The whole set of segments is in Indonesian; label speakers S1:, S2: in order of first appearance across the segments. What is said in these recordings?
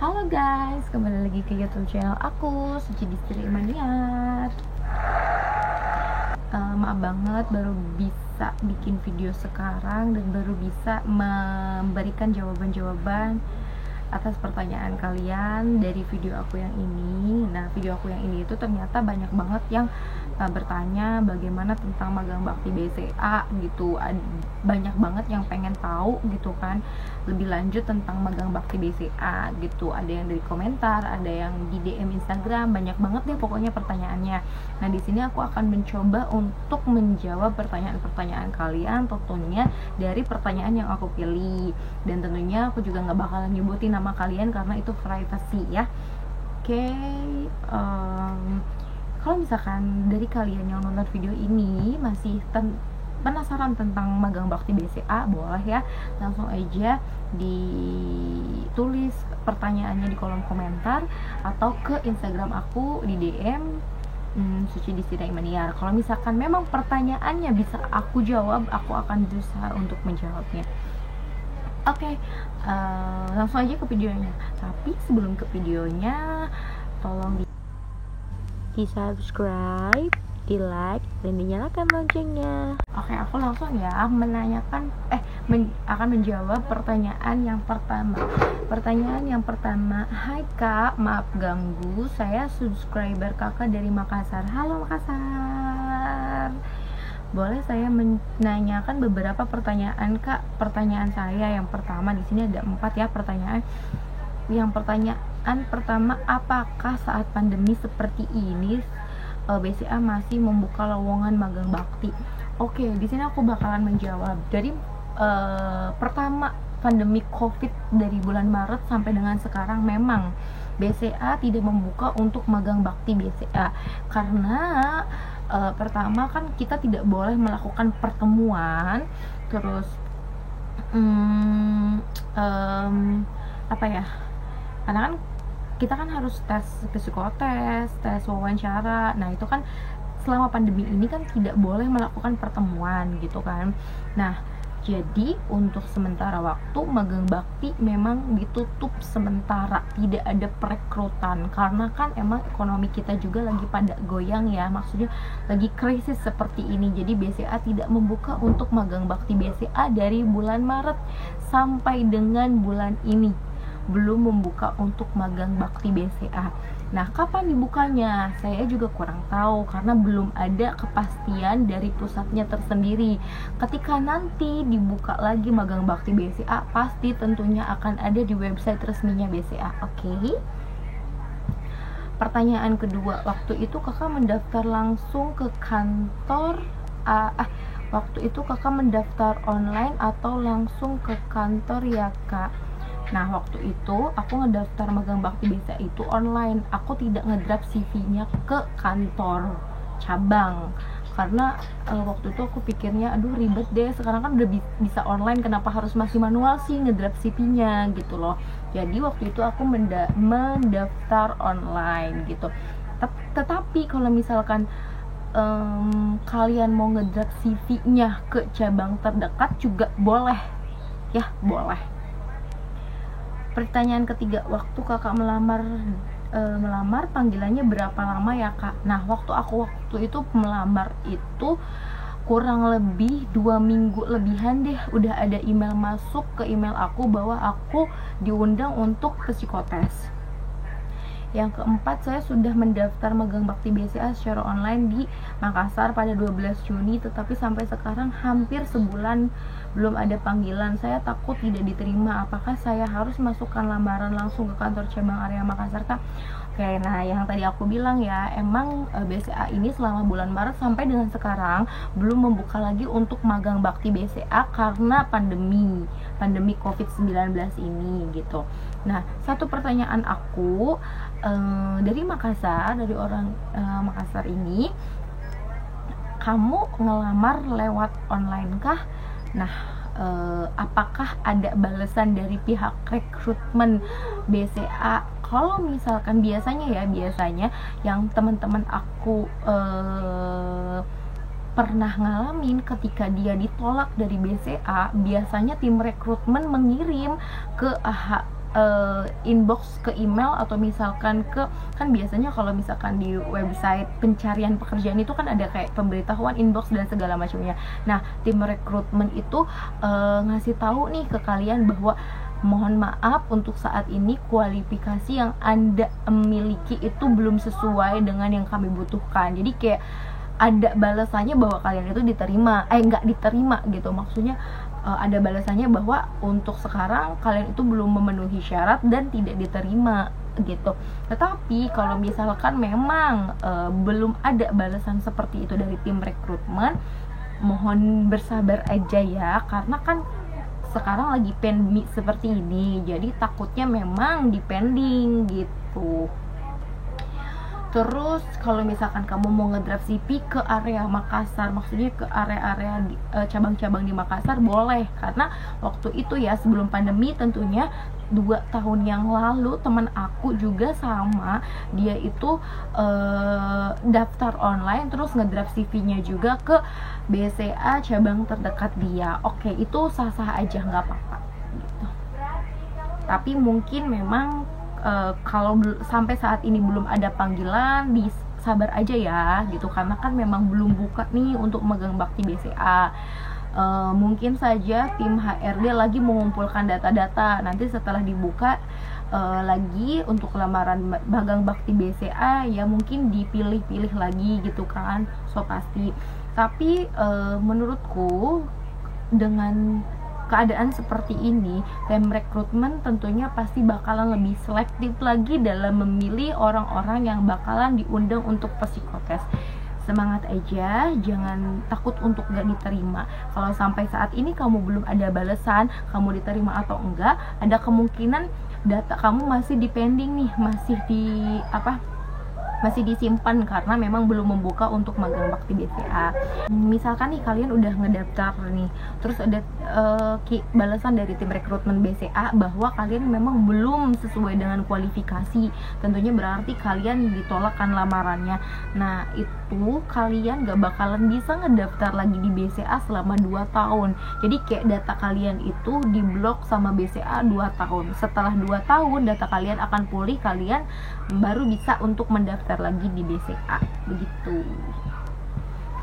S1: Halo guys, kembali lagi ke YouTube channel aku, Suci Distri Maniar. Maaf banget baru bisa bikin video sekarang dan baru bisa memberikan jawaban-jawaban atas pertanyaan kalian dari video aku yang ini. Nah, video aku yang ini itu ternyata banyak banget yang bertanya bagaimana tentang magang bakti BCA gitu. Banyak banget yang pengen tahu gitu kan, lebih lanjut tentang magang bakti BCA gitu. Ada yang dari komentar, ada yang di DM Instagram, banyak banget deh pokoknya pertanyaannya. Nah, di sini aku akan mencoba untuk menjawab pertanyaan-pertanyaan kalian, tentunya dari pertanyaan yang aku pilih. Dan tentunya aku juga nggak bakalan nyebutin nama kalian karena itu privacy ya. Oke, kalau misalkan dari kalian yang nonton video ini masih penasaran tentang magang bakti BCA, boleh ya langsung aja ditulis pertanyaannya di kolom komentar atau ke Instagram aku di DM Suci Distri Maniar. Kalau misalkan memang pertanyaannya bisa aku jawab, aku akan berusaha untuk menjawabnya. Oke, langsung aja ke videonya. Tapi sebelum ke videonya, tolong di subscribe, di like, dan dinyalakan loncengnya. Oke, aku langsung ya akan menjawab pertanyaan yang pertama. Pertanyaan yang pertama, hai kak, maaf ganggu, saya subscriber kakak dari Makassar. Halo Makassar, boleh saya menanyakan beberapa pertanyaan kak? Pertanyaan saya yang pertama, di sini ada 4 ya pertanyaan. Yang pertanyaan pertama, apakah saat pandemi seperti ini BCA masih membuka lowongan magang bakti? Oke, di sini aku bakalan menjawab dari pertama pandemi COVID dari bulan Maret sampai dengan sekarang memang BCA tidak membuka untuk magang bakti BCA karena pertama kan kita tidak boleh melakukan pertemuan, terus karena kan kita kan harus tes psikotes, tes wawancara. Nah, itu kan selama pandemi ini kan tidak boleh melakukan pertemuan gitu kan. Nah, jadi untuk sementara waktu magang bakti memang ditutup sementara, tidak ada perekrutan karena kan emang ekonomi kita juga lagi pada goyang ya, maksudnya lagi krisis seperti ini. Jadi BCA tidak membuka untuk magang bakti BCA dari bulan Maret sampai dengan bulan ini, belum membuka untuk magang bakti BCA. Nah, kapan dibukanya? Saya juga kurang tahu karena belum ada kepastian dari pusatnya tersendiri. Ketika nanti dibuka lagi magang bakti BCA, pasti tentunya akan ada di website resminya BCA. Oke. Pertanyaan kedua, waktu itu kakak mendaftar langsung ke kantor waktu itu kakak mendaftar online atau langsung ke kantor ya kak? Nah, waktu itu aku ngedaftar magang bakti BCA itu online. Aku tidak ngedraft CV-nya ke kantor cabang karena waktu itu aku pikirnya aduh ribet deh, sekarang kan udah bisa online, kenapa harus masih manual sih ngedraft CV-nya gitu loh. Jadi waktu itu aku mendaftar online gitu. Tetapi kalau misalkan kalian mau ngedraft CV-nya ke cabang terdekat juga boleh ya, boleh. Pertanyaan ketiga, waktu kakak melamar panggilannya berapa lama ya kak? Nah, waktu itu melamar itu kurang lebih 2 minggu lebihan deh, udah ada email masuk ke email aku bahwa aku diundang untuk psikotes. Yang keempat, saya sudah mendaftar magang bakti BCA secara online di Makassar pada 12 Juni, tetapi sampai sekarang hampir sebulan belum ada panggilan. Saya takut tidak diterima. Apakah saya harus masukkan lamaran langsung ke kantor cabang area Makassar kak? Oke, nah yang tadi aku bilang ya, emang BCA ini selama bulan Maret sampai dengan sekarang belum membuka lagi untuk magang bakti BCA karena pandemi COVID-19 ini gitu. Nah, satu pertanyaan aku dari Makassar, dari orang Makassar ini, kamu ngelamar lewat online kah? Nah, apakah ada balasan dari pihak rekrutmen BCA? Kalau misalkan biasanya yang teman-teman aku pernah ngalamin, ketika dia ditolak dari BCA, biasanya tim rekrutmen mengirim ke inbox ke email atau misalkan ke, kan biasanya kalau misalkan di website pencarian pekerjaan itu kan ada kayak pemberitahuan inbox dan segala macamnya. Nah, tim rekrutmen itu ngasih tahu nih ke kalian bahwa mohon maaf untuk saat ini kualifikasi yang Anda miliki itu belum sesuai dengan yang kami butuhkan. Jadi kayak ada balasannya bahwa kalian itu diterima, nggak diterima gitu, maksudnya ada balasannya bahwa untuk sekarang kalian itu belum memenuhi syarat dan tidak diterima gitu. Tetapi kalau misalkan memang belum ada balasan seperti itu dari tim rekrutmen, mohon bersabar aja ya, karena kan sekarang lagi pandemi seperti ini, jadi takutnya memang dipending gitu. Terus kalau misalkan kamu mau ngedraft CV ke area Makassar, maksudnya ke area-area cabang-cabang di Makassar, boleh. Karena waktu itu ya sebelum pandemi tentunya 2 tahun yang lalu teman aku juga sama, dia itu daftar online terus ngedraft CV-nya juga ke BCA cabang terdekat dia. Oke, itu sah-sah aja, nggak apa-apa gitu. Tapi mungkin memang kalau sampai saat ini belum ada panggilan, sabar aja ya gitu, karena kan memang belum buka nih untuk magang bakti BCA. Mungkin saja tim HRD lagi mengumpulkan data-data, nanti setelah dibuka lagi untuk lamaran magang bakti BCA ya mungkin dipilih-pilih lagi gitu kan, so pasti. Tapi menurutku dengan keadaan seperti ini, tim rekrutmen tentunya pasti bakalan lebih selektif lagi dalam memilih orang-orang yang bakalan diundang untuk psikotes. Semangat aja, jangan takut untuk gak diterima. Kalau sampai saat ini kamu belum ada balasan, kamu diterima atau enggak, ada kemungkinan data kamu masih dipending nih, masih disimpan karena memang belum membuka untuk magang bakti BCA. Misalkan nih kalian udah ngedaftar nih, terus ada balasan dari tim rekrutmen BCA bahwa kalian memang belum sesuai dengan kualifikasi, tentunya berarti kalian ditolakkan lamarannya. Nah, itu kalian gak bakalan bisa ngedaftar lagi di BCA selama 2 tahun. Jadi kayak data kalian itu diblok sama BCA 2 tahun. Setelah 2 tahun data kalian akan pulih, kalian baru bisa untuk mendaftar lagi di BCA begitu.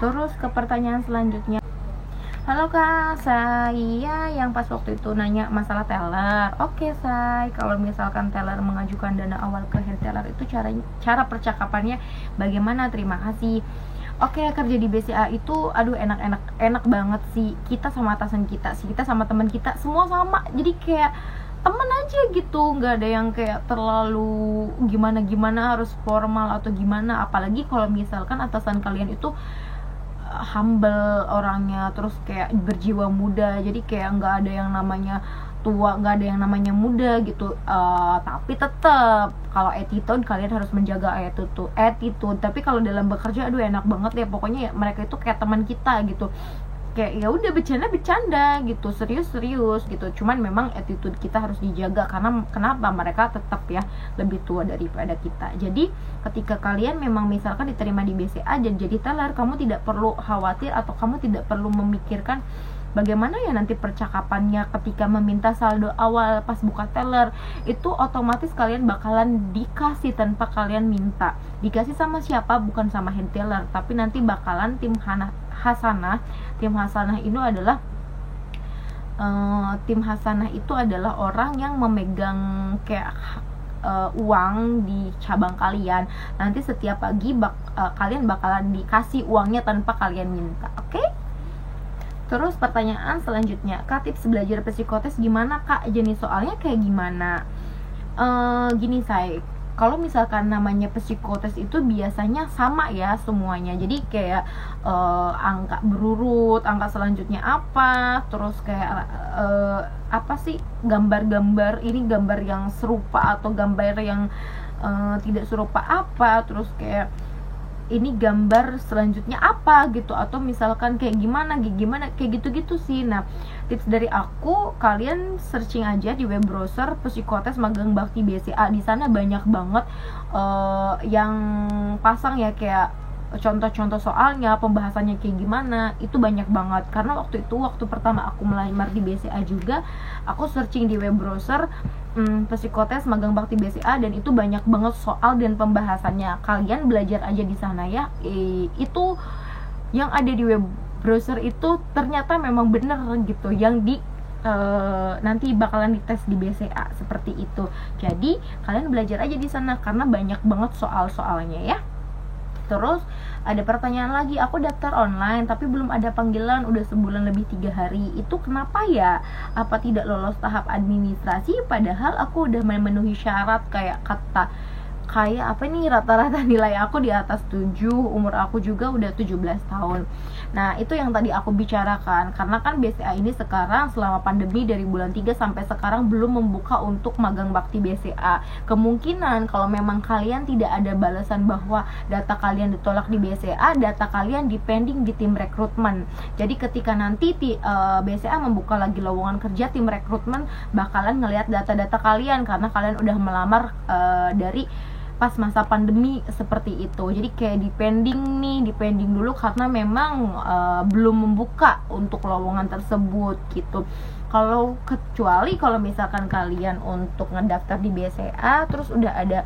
S1: Terus ke pertanyaan selanjutnya. Halo Kak, saya yang pas waktu itu nanya masalah teller. Oke Say, kalau misalkan teller mengajukan dana awal ke head teller itu cara percakapannya bagaimana? Terima kasih. Oke, kerja di BCA itu aduh enak banget sih. Kita sama atasan kita sih, kita sama teman kita semua sama. Jadi kayak temen aja gitu, nggak ada yang kayak terlalu gimana harus formal atau gimana. Apalagi kalau misalkan atasan kalian itu humble orangnya, terus kayak berjiwa muda, jadi kayak nggak ada yang namanya tua, nggak ada yang namanya muda gitu. Tapi tetap kalau attitude kalian harus menjaga attitude. Tapi kalau dalam bekerja aduh enak banget ya, pokoknya ya mereka itu kayak teman kita gitu, kayak ya udah bercanda gitu, serius gitu. Cuman memang attitude kita harus dijaga, karena kenapa, mereka tetap ya lebih tua daripada kita. Jadi ketika kalian memang misalkan diterima di BCA dan jadi teller, kamu tidak perlu khawatir atau kamu tidak perlu memikirkan bagaimana ya nanti percakapannya ketika meminta saldo awal pas buka teller. Itu otomatis kalian bakalan dikasih tanpa kalian minta. Dikasih sama siapa? Bukan sama head teller, tapi nanti bakalan tim Hasanah. Tim Hasanah itu adalah orang yang memegang kayak uang di cabang kalian. Nanti setiap pagi kalian bakalan dikasih uangnya tanpa kalian minta. Oke? Terus pertanyaan selanjutnya, Kak, tips belajar psikotes gimana Kak? Jenis soalnya kayak gimana? Gini Say, kalau misalkan namanya psikotes itu biasanya sama ya semuanya. Jadi kayak angka berurut, angka selanjutnya apa, terus kayak apa sih, gambar-gambar, ini gambar yang serupa atau gambar yang tidak serupa apa, terus kayak ini gambar selanjutnya apa gitu, atau misalkan kayak gimana kayak gitu sih. Nah, tips dari aku, kalian searching aja di web browser psikotes magang bakti BCA. Di sana banyak banget yang pasang ya, kayak contoh-contoh soalnya, pembahasannya kayak gimana, itu banyak banget. Karena waktu pertama aku melamar di BCA juga, aku searching di web browser psikotes magang bakti BCA, dan itu banyak banget soal dan pembahasannya. Kalian belajar aja di sana ya. Itu yang ada di web browser itu ternyata memang bener gitu, yang di nanti bakalan dites di BCA seperti itu. Jadi kalian belajar aja di sana karena banyak banget soal-soalnya ya. Terus ada pertanyaan lagi, aku daftar online tapi belum ada panggilan udah sebulan lebih 3 hari, itu kenapa ya? Apa tidak lolos tahap administrasi padahal aku udah memenuhi syarat? Kayak apa nih, rata-rata nilai aku di atas 7, umur aku juga udah 17 tahun. Nah itu yang tadi aku bicarakan, karena kan BCA ini sekarang selama pandemi dari bulan 3 sampai sekarang belum membuka untuk magang bakti BCA. Kemungkinan kalau memang kalian tidak ada balasan bahwa data kalian ditolak di BCA, data kalian dipending di tim rekrutmen. Jadi ketika nanti BCA membuka lagi lowongan kerja, tim rekrutmen bakalan ngelihat data-data kalian karena kalian udah melamar dari pas masa pandemi seperti itu. Jadi kayak dipending dulu karena memang belum membuka untuk lowongan tersebut gitu. Kecuali kalau misalkan kalian untuk ngedaftar di BCA terus udah ada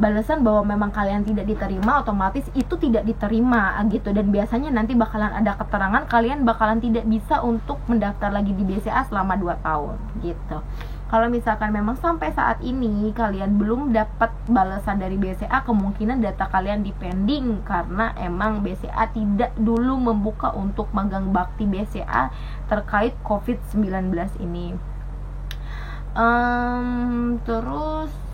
S1: balasan bahwa memang kalian tidak diterima, otomatis itu tidak diterima gitu. Dan biasanya nanti bakalan ada keterangan kalian bakalan tidak bisa untuk mendaftar lagi di BCA selama 2 tahun gitu. Kalau misalkan memang sampai saat ini kalian belum dapat balasan dari BCA, kemungkinan data kalian dipending karena emang BCA tidak dulu membuka untuk magang bakti BCA terkait COVID-19 ini. Terus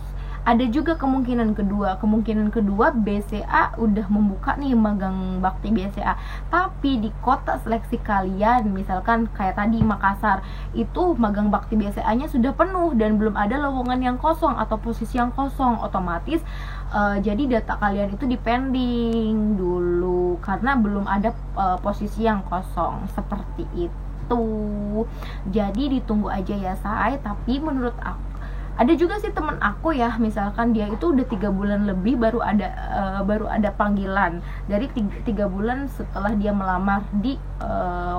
S1: ada juga kemungkinan kedua BCA udah membuka nih magang bakti BCA, tapi di kota seleksi kalian misalkan kayak tadi Makassar, itu magang bakti BCA-nya sudah penuh dan belum ada lowongan yang kosong atau posisi yang kosong. Otomatis jadi data kalian itu dipending dulu karena belum ada posisi yang kosong seperti itu. Jadi ditunggu aja ya say. Tapi menurut aku ada juga sih temen aku ya, misalkan dia itu udah 3 bulan lebih baru ada panggilan. Dari 3 bulan setelah dia melamar di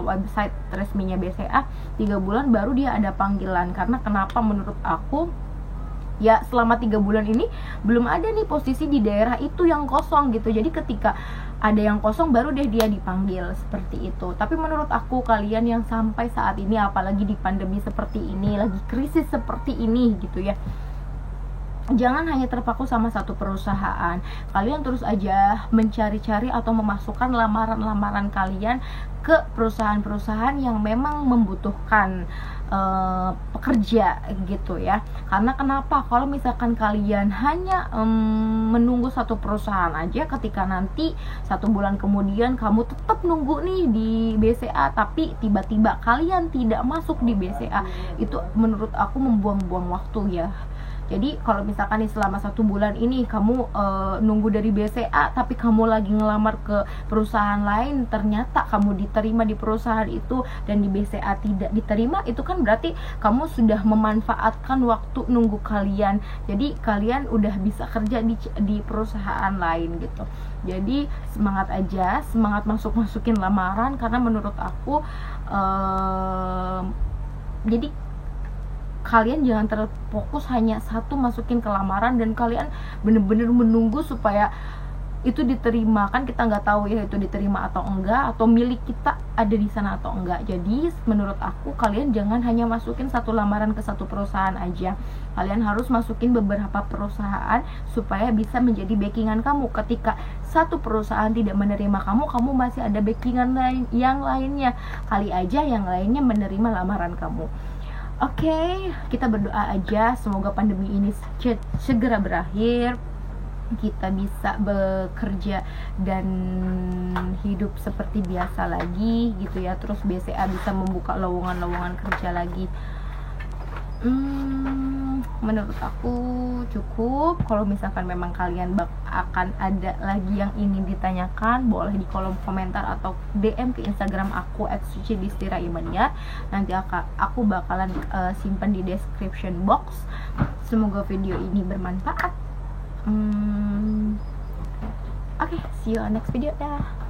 S1: website resminya BCA, 3 bulan baru dia ada panggilan. Karena kenapa menurut aku, ya selama 3 bulan ini belum ada nih posisi di daerah itu yang kosong gitu. Jadi ketika ada yang kosong baru deh dia dipanggil seperti itu. Tapi menurut aku kalian yang sampai saat ini, apalagi di pandemi seperti ini, lagi krisis seperti ini gitu ya, jangan hanya terpaku sama satu perusahaan. Kalian terus aja mencari-cari atau memasukkan lamaran-lamaran kalian ke perusahaan-perusahaan yang memang membutuhkan pekerja gitu ya. Karena kenapa? Kalau misalkan kalian hanya menunggu satu perusahaan aja, ketika nanti 1 bulan kemudian kamu tetap nunggu nih di BCA tapi tiba-tiba kalian tidak masuk di BCA, itu menurut aku membuang-buang waktu ya. Jadi kalau misalkan nih selama 1 bulan ini kamu nunggu dari BCA tapi kamu lagi ngelamar ke perusahaan lain, ternyata kamu diterima di perusahaan itu dan di BCA tidak diterima, itu kan berarti kamu sudah memanfaatkan waktu nunggu kalian. Jadi kalian udah bisa kerja di perusahaan lain gitu. Jadi semangat aja, semangat masukin lamaran, karena menurut aku jadi kalian jangan terfokus hanya satu masukin ke lamaran dan kalian bener-bener menunggu supaya itu diterima. Kan kita nggak tahu ya itu diterima atau enggak, atau milik kita ada di sana atau enggak. Jadi menurut aku kalian jangan hanya masukin satu lamaran ke satu perusahaan aja. Kalian harus masukin beberapa perusahaan supaya bisa menjadi backingan kamu. Ketika satu perusahaan tidak menerima kamu, kamu masih ada backingan yang lainnya. Kali aja yang lainnya menerima lamaran kamu. Oke, kita berdoa aja semoga pandemi ini segera berakhir, kita bisa bekerja dan hidup seperti biasa lagi gitu ya. Terus BCA bisa membuka lowongan-lowongan kerja lagi. Menurut aku cukup. Kalau misalkan memang kalian akan ada lagi yang ingin ditanyakan, boleh di kolom komentar atau DM ke Instagram aku @sucidistiraimania. Nanti aku bakalan simpan di description box. Semoga video ini bermanfaat. Oke, see you on next video dah.